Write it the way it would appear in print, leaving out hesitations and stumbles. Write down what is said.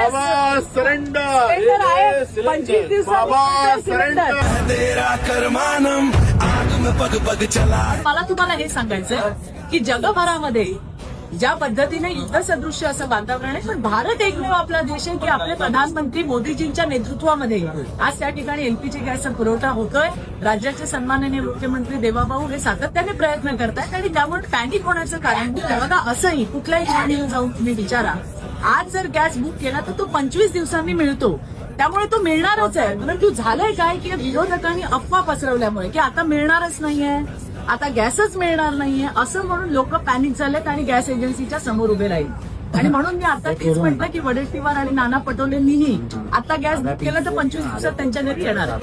बाबा सरेंडर आहे 25 दिवसांनी बाबा सिलेंडर. मला तुम्हाला हे सांगायचं की जगभरामध्ये ज्या पद्धतीने युद्धसदृश्य असं वातावरण आहे, पण भारत एकमेव आपला देश आहे की आपले प्रधानमंत्री मोदीजींच्या नेतृत्वामध्ये आज त्या ठिकाणी एलपीजी गॅसचा पुरवठा होतोय. राज्याचे सन्माननीय मुख्यमंत्री देवाभाऊ हे सातत्याने प्रयत्न करतायत आणि त्यामुळे पॅनिक होण्याचं कारण नाही. बघा, असंही कुठल्याही ठिकाणी जाऊन तुम्ही विचारा, आज जर गॅस बुक केला तर तो 25 दिवसांनी मिळतो. त्यामुळे तो मिळणारच आहे. परंतु झालंय काय की विरोधकांनी अफवा पसरवल्यामुळे की आता मिळणारच नाहीये, आता गॅसच मिळणार नाहीये असं म्हणून लोक पॅनिक झालेत आणि गॅस एजन्सीच्या समोर उभे राहील. आणि म्हणून मी आता तेच म्हटलं की वडेट्टीवार आणि नाना पटोलेंनीही आता गॅस बुक केला तर 25 दिवसात त्यांच्या घरी येणार आहे.